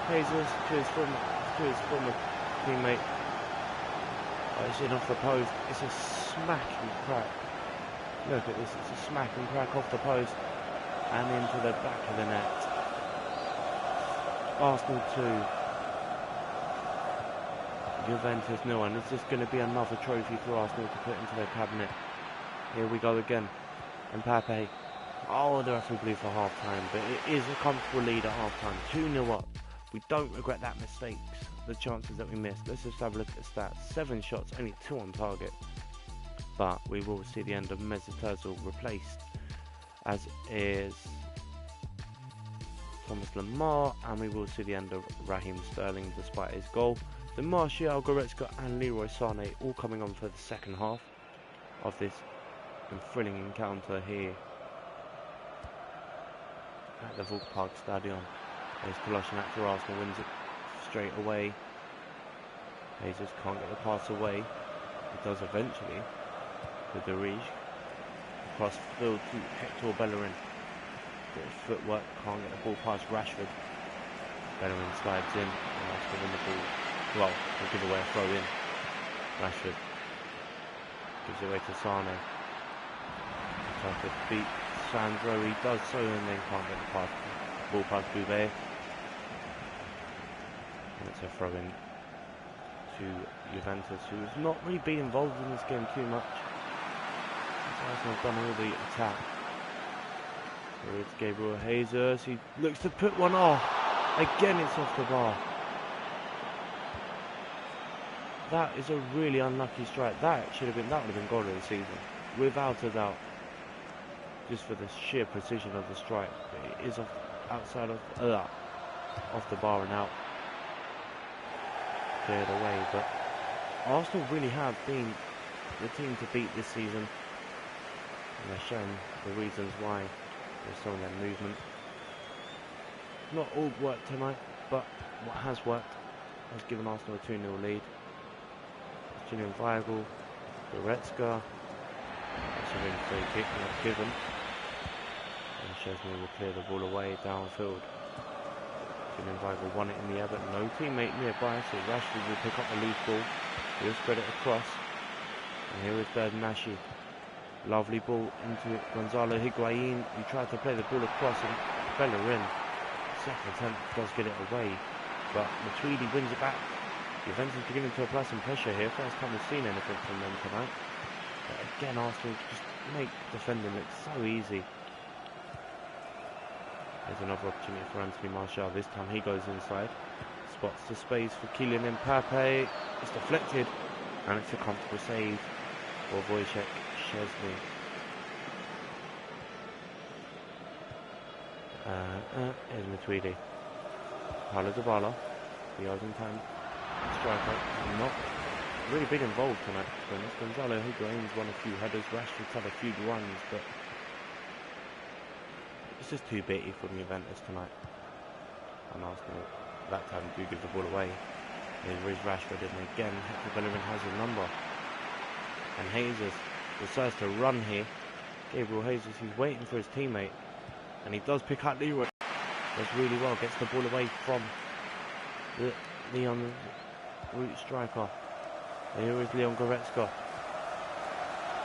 Jesus to his former teammate. Oh, it's in off the post. It's a smack and crack. Look at this. It's a smack and crack off the post and into the back of the net. Arsenal 2, Juventus 0, and it's just going to be another trophy for Arsenal to put into their cabinet. Here we go again. Mbappe. Oh, the referee blew for half time, but it is a comfortable lead at half time. 2-0 up. We don't regret that mistakes, the chances that we missed. Let's just have a look at the stats. 7 shots, only 2 on target. But we will see the end of Mesut Ozil replaced, as is Thomas Lemar, and we will see the end of Raheem Sterling despite his goal. Then Martial, Goretzka and Leroy Sané all coming on for the second half of this thrilling encounter here at the Volkspark Stadion. There's Kolasinac for Arsenal, wins it straight away. Jesus can't get the pass away. He does eventually. To Derige. Cross field to Hector Bellerin. Bit of footwork, can't get the ball past Rashford. Bellerin slides in and Arsenal win the ball. Well, we'll give away a throw in. Rashford gives it away to Sané. Tries to beat Sandro, he does so and then can't get the pass. Ball past Bouvet. And it's a throw in to Juventus, who's not really been involved in this game too much. Arsenal have done all the attack. Here it's Gabriel Jesus. He looks to put one off. Again, it's off the bar. That is a really unlucky strike. That would have been goal of the season, without a doubt. Just for the sheer precision of the strike. But it is off the bar and out. Cleared away, but Arsenal really have been the team to beat this season. And they're showing the reasons why there's some of their movement. Not all worked tonight, but what has worked has given Arsenal a 2-0 lead. Julian Weigl, Goretzka. That's a really free kick not given. And Szczesny will clear the ball away downfield. Julian Weigl won it in the air, but no teammate nearby, so Rashford will pick up the loose ball. He'll spread it across. And here is Bernaschi. Lovely ball into Gonzalo Higuain. He tried to play the ball across and Bellerin. Second attempt does get it away, but Matuidi wins it back. Juventus beginning to apply some pressure here. First time we've seen anything from them tonight. But again, Arsenal just make defending look so easy. There's another opportunity for Anthony Martial. This time he goes inside. Spots the space for Kylian Mbappe. It's deflected. And it's a comfortable save for Wojciech Szczesny. Here's Matuidi. Paulo Dybala, the Argentine striker, not really been involved tonight. Gonzalo Higuain's won a few headers, Rashford's had a few runs, but it's just too bitty from Juventus tonight. And Arsenal that time do give the ball away. Here is Rashford, and again Hector Bellerin has his number. And Jesus decides to run here. Gabriel Jesus, he's waiting for his teammate, and he does pick out Leroy. Does really well, gets the ball away from Leon, root striker. Here is Leon Goretzka.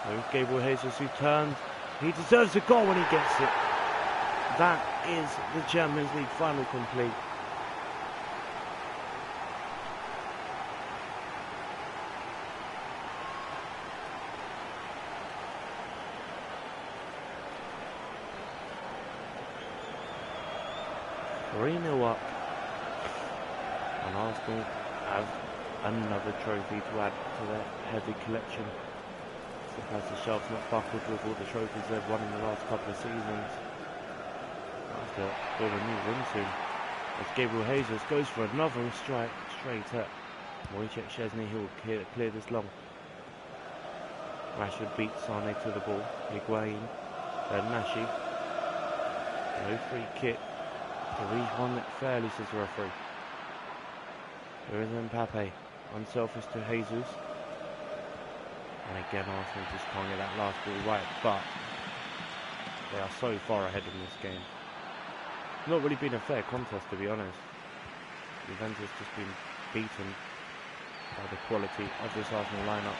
There's Gabriel Jesus who turns. He deserves a goal when he gets it. That is the Champions League final complete. Three-0 up, and Arsenal have another trophy to add to their heavy collection. Surprised the shelves not buckled with all the trophies they've won in the last couple of seasons. Have to build a new room soon. As Gabriel Jesus goes for another strike straight at Wojciech Szczesny, who will clear this long. Rashford beats Sane to the ball. Higuain, Nashi. No free kick. He's won it fairly, says the referee. There is Mbappe, unselfish to Jesus. And again, Arsenal just can't get that last ball right, but they are so far ahead in this game. It's not really been a fair contest, to be honest. Juventus just been beaten by the quality of this Arsenal lineup.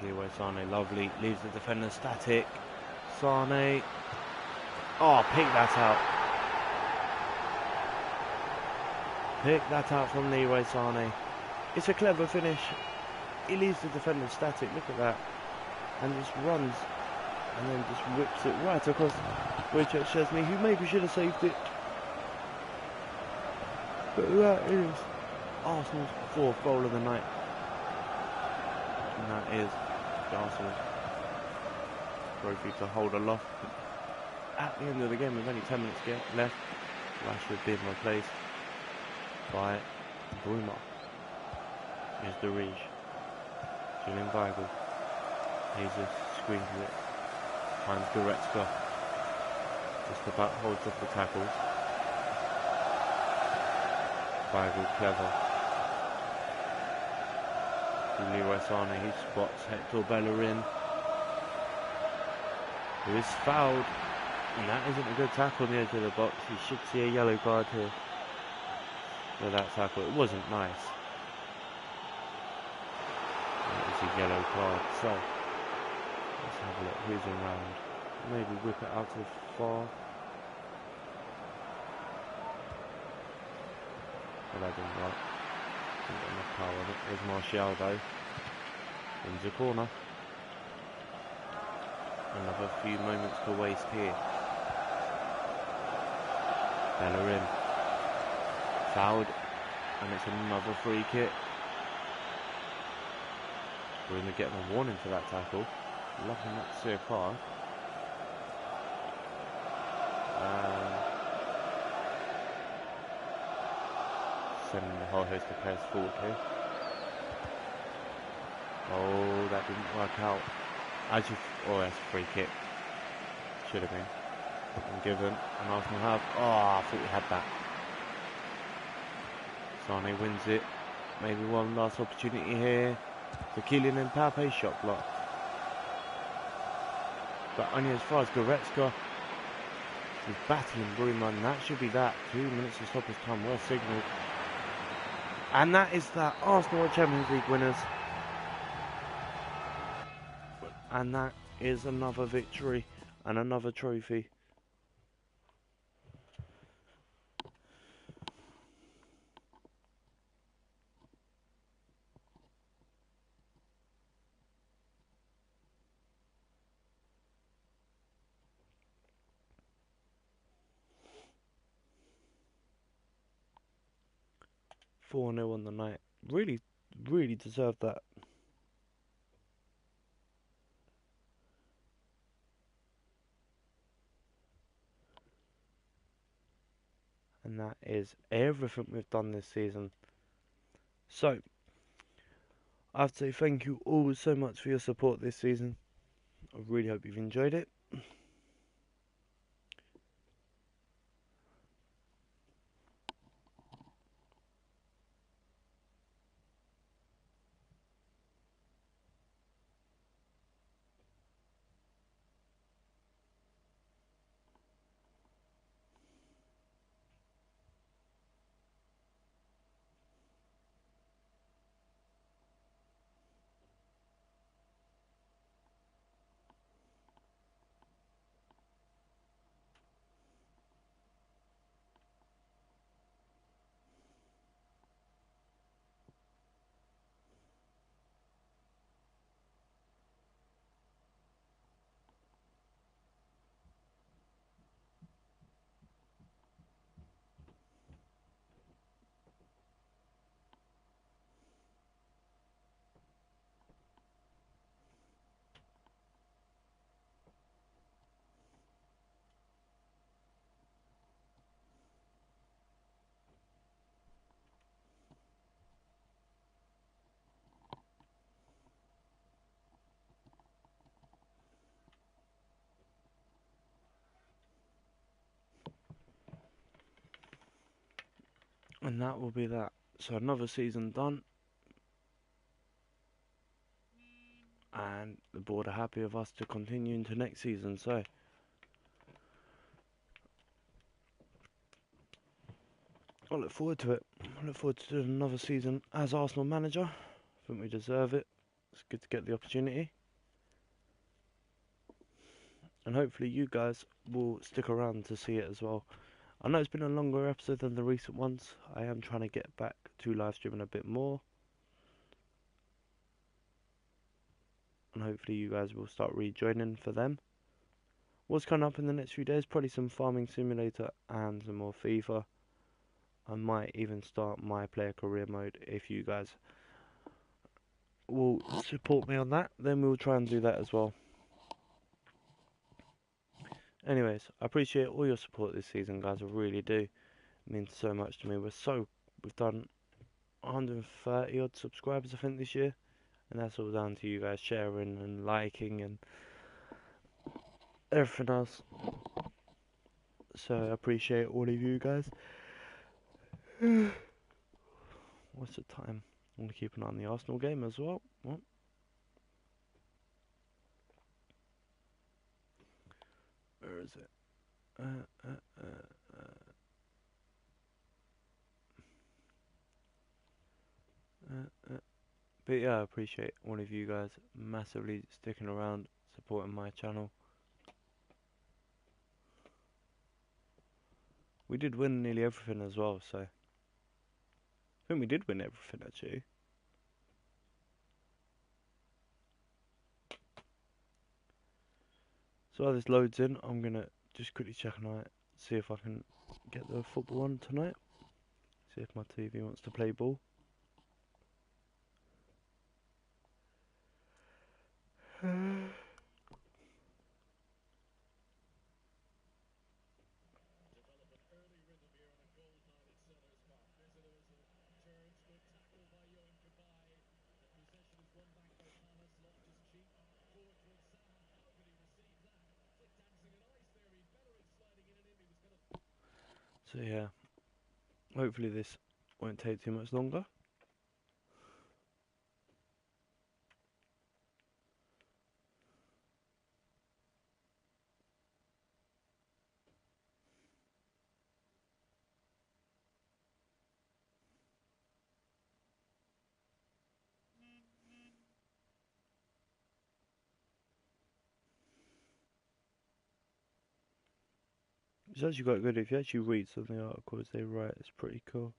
Leroy Sane, lovely, leaves the defender static. Sane, oh, pick that out. Pick that out from Leroy Sane. It's a clever finish. He leaves the defender static, look at that. And just runs, and then just whips it right across Wojciech Szczesny, who maybe should have saved it. But that is Arsenal's fourth goal of the night. And that is Arsenal's trophy to hold aloft. At the end of the game, with only 10 minutes left, Rashford being replaced by Bruma. Here's the Ridge. Julian Weigl. Jesus squeezes it. Finds Goretzka. Just about holds off the tackles. Weigl clever. Leroy Sane, he spots Hector Bellerin, who is fouled, and that isn't a good tackle on the edge of the box. He should see a yellow card here for that tackle. It wasn't nice. It was a yellow card, so let's have a look who's around. Maybe whip it out to the far. Well, that didn't work. Didn't get enough power on it. There's Martial though. Wins a corner. Another few moments to waste here. Bellerin. Fouled. And it's another free kick. Bruma getting a warning for that tackle. Lucky not to see a card. Sending the whole host of players forward here. Oh, that didn't work out. Oh, that's a free kick. Should have been given. And Arsenal have. Oh, I thought we had that. Sane wins it. Maybe one last opportunity here. The Kylian Mbappe shot blocked. But only as far as Goretzka. He's battling Bruma, and that should be that. 2 minutes to stop his time. Well signalled. And that is that. Arsenal are Champions League winners. And that is another victory and another trophy. (4-0) on the night. Really, really deserved that. And that is everything we've done this season. So, I have to say thank you all so much for your support this season. I really hope you've enjoyed it. And that will be that. So another season done, and the board are happy with us to continue into next season. So I look forward to it. I look forward to doing another season as Arsenal manager. I think we deserve it. It's good to get the opportunity. And hopefully you guys will stick around to see it as well. I know it's been a longer episode than the recent ones. I am trying to get back to live streaming a bit more. And hopefully you guys will start rejoining for them. What's coming up in the next few days? Probably some Farming Simulator and some more FIFA. I might even start my player career mode if you guys will support me on that. Then we'll try and do that as well. Anyways, I appreciate all your support this season, guys. I really do. It means so much to me. We've done 130 odd subscribers, I think, this year. And that's all down to you guys sharing and liking and everything else. So I appreciate all of you guys. What's the time? I want to keep an eye on the Arsenal game as well. What? Where is it? But yeah, I appreciate all of you guys massively sticking around, supporting my channel. We did win nearly everything as well, so I think we did win everything actually. So while this loads in, I'm gonna just quickly check on it, see if I can get the football on tonight. See if my TV wants to play ball. So yeah, hopefully this won't take too much longer. It's actually quite good if you actually read some of the articles they write. It's pretty cool.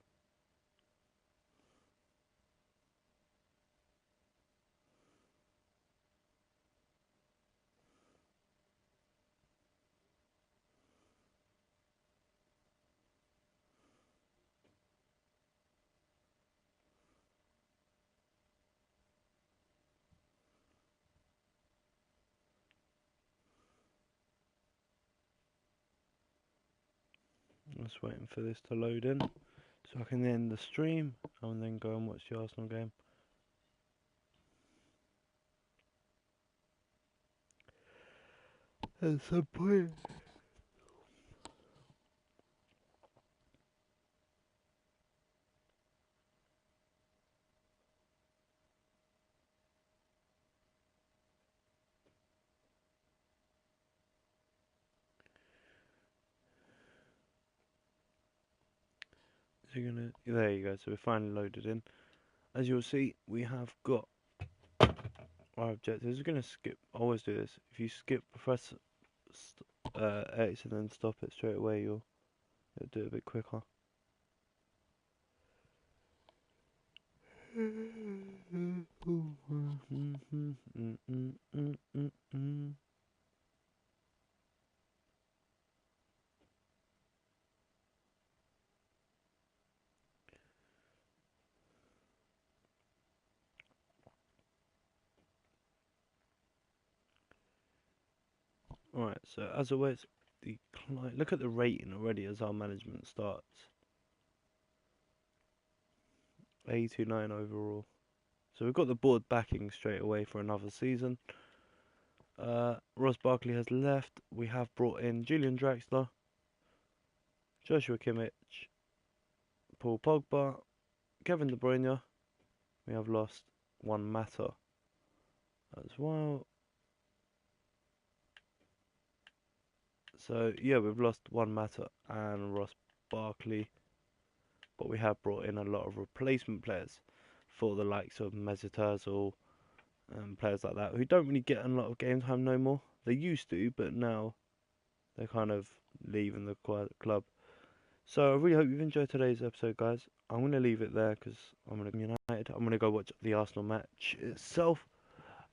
I'm just waiting for this to load in so I can end the stream and then go and watch the Arsenal game. At some point. So there you go, so we're finally loaded in. As you'll see, we have got our objectives. We're gonna skip, I always do this. If you skip, press X and then stop it straight away, you'll do it a bit quicker. Alright, so as always, the client, look at the rating already as our management starts. 89 overall. So we've got the board backing straight away for another season. Ross Barkley has left. We have brought in Julian Draxler, Joshua Kimmich, Paul Pogba, Kevin De Bruyne. We have lost Juan Mata as well. So yeah, we've lost Juan Mata and Ross Barkley, but we have brought in a lot of replacement players for the likes of Mesut Ozil and players like that who don't really get a lot of game time no more. They used to, but now they're kind of leaving the club. So I really hope you've enjoyed today's episode, guys. I'm going to leave it there because I'm going to United. I'm going to go watch the Arsenal match itself,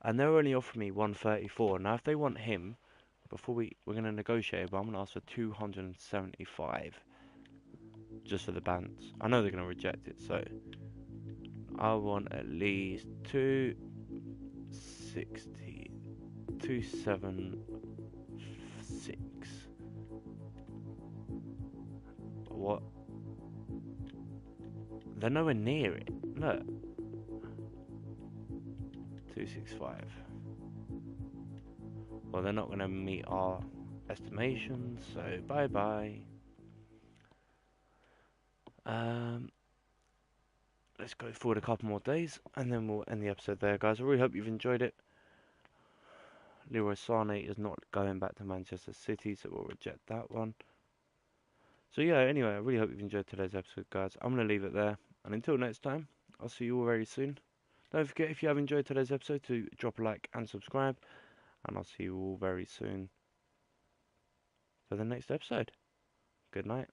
and they're only offering me 134. Now, if they want him, we're going to negotiate, but I'm going to ask for 275 just for the bands. I know they're going to reject it, so I want at least 260, 276. What? They're nowhere near it. Look. 265. Well, they're not going to meet our estimations, so bye-bye. Let's go forward a couple more days, and then we'll end the episode there, guys. I really hope you've enjoyed it. Leroy Sané is not going back to Manchester City, so we'll reject that one. So yeah, anyway, I really hope you've enjoyed today's episode, guys. I'm going to leave it there, and until next time, I'll see you all very soon. Don't forget, if you have enjoyed today's episode, to drop a like and subscribe, and I'll see you all very soon for the next episode. Good night.